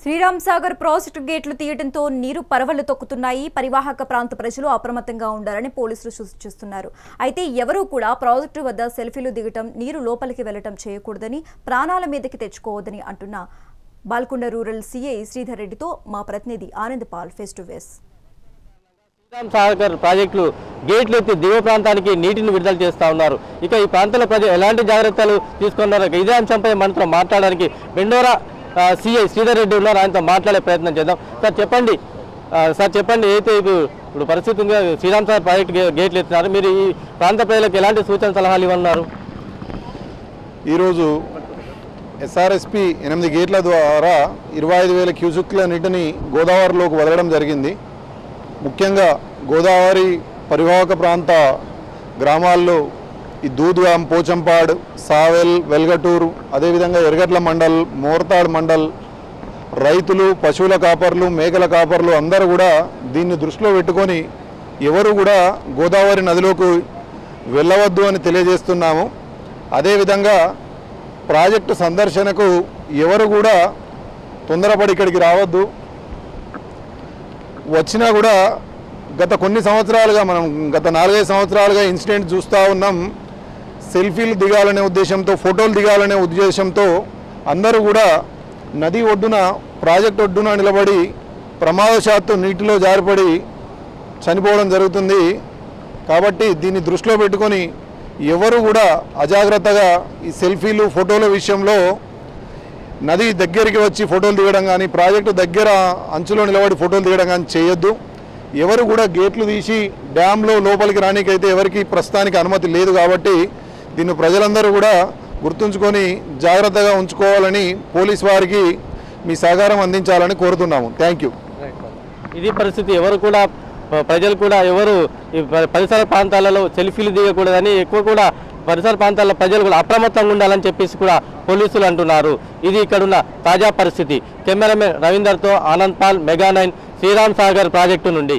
Sriram Sagar project గేట్లు తీయడంతో నీరు పరవళ్లు తొక్కుతున్నాయి. పరివాహక ప్రాంత ప్రజలు అప్రమత్తంగా ఉండాలని పోలీసులు సూచిస్తున్నారు. అయితే ఎవరూ కూడా ప్రాజెక్టు వద్ద సెల్ఫీలు దిగటం, నీరు లోపలికి వెళ్లటం చేయకూడదని, ప్రాణాల మీదకి తెచ్చుకోవద్దని అంటున్న బాల్కొండ రూరల్ సీఐ శ్రీధర్ రెడ్డితో మా ప్రతినిధి Anand Paul face to face. Sriram Sagar ప్రాజెక్టులు గేట్లు ఎత్తి దిగువ ప్రాంతానికి నీటిని విడుదల చేస్తా ఉన్నారు. ఇక ఈ ప్రాంతంలో ప్రజలు ఎలాంటి జాగ్రత్తలు తీసుకున్నారు, ఇదే అంశంపై మనతో మాట్లాడడానికి మెండోరా సిఐ శ్రీధర్ రెడ్డి ఉన్నారు. ఆయనతో మాట్లాడే ప్రయత్నం చేద్దాం. సార్ చెప్పండి అయితే ఇప్పుడు పరిస్థితి ఉంది, శ్రీరామ్ సాగర్ ప్రాజెక్టు గేట్లు ఎత్తున్నారు, మీరు ఈ ప్రాంత ప్రజలకు ఎలాంటి సూచన సలహాలు ఇవ్వన్నారు? ఈరోజు ఎస్ఆర్ఎస్పి 8 గేట్ల ద్వారా 25,000 క్యూసెక్ల నీటిని గోదావరిలోకి వదలడం జరిగింది. ముఖ్యంగా గోదావరి పరివాహక ప్రాంత గ్రామాల్లో ఈ దూద్గాం, పోచంపాడు, సావెల్, వెల్గటూరు, అదేవిధంగా ఎర్గట్ల మండల్, మోర్తాడ్ మండల్ రైతులు, పశువుల కాపర్లు, మేకల కాపర్లు అందరూ కూడా దీన్ని దృష్టిలో పెట్టుకొని ఎవరు కూడా గోదావరి నదిలోకి వెళ్ళవద్దు అని తెలియజేస్తున్నాము. అదేవిధంగా ప్రాజెక్టు సందర్శనకు ఎవరు కూడా తొందరపడి ఇక్కడికి రావద్దు. వచ్చినా కూడా గత కొన్ని సంవత్సరాలుగా మనం గత 4-5 సంవత్సరాలుగా ఇన్సిడెంట్ చూస్తూ ఉన్నాం. సెల్ఫీలు దిగాలనే ఉద్దేశంతో, ఫోటోలు దిగాలనే ఉద్దేశంతో అందరూ కూడా నది ఒడ్డున, ప్రాజెక్ట్ ఒడ్డున నిలబడి ప్రమాదశాత్తు నీటిలో జారిపడి చనిపోవడం జరుగుతుంది. కాబట్టి దీన్ని దృష్టిలో పెట్టుకొని ఎవరు కూడా అజాగ్రత్తగా ఈ సెల్ఫీలు, ఫోటోల విషయంలో నది దగ్గరికి వచ్చి ఫోటోలు దిగడం కానీ, ప్రాజెక్టు దగ్గర అంచులో నిలబడి ఫోటోలు దిగడం కానీ చేయొద్దు. ఎవరు కూడా గేట్లు తీసి డ్యాంలో లోపలికి రానికైతే ఎవరికి ప్రస్తుతానికి అనుమతి లేదు. కాబట్టి దీన్ని ప్రజలందరూ కూడా గుర్తుంచుకొని జాగ్రత్తగా ఉంచుకోవాలని పోలీస్ వారికి మీ సహకారం అందించాలని కోరుతున్నాము. Thank you. ఇది పరిస్థితి. ఎవరు కూడా ప్రజలు కూడా ఎవరు ఈ పరిసర ప్రాంతాలలో సెల్ఫీలు దిగకూడదని, ఎక్కువ కూడా పరిసర ప్రాంతాల ప్రజలు కూడా అప్రమత్తంగా ఉండాలని చెప్పేసి కూడా పోలీసులు అంటున్నారు. ఇది ఇక్కడున్న తాజా పరిస్థితి. కెమెరామెన్ రవీందర్తో ఆనంద్ పాల్, మెగా 9, శ్రీరామ్ సాగర్ ప్రాజెక్టు నుండి.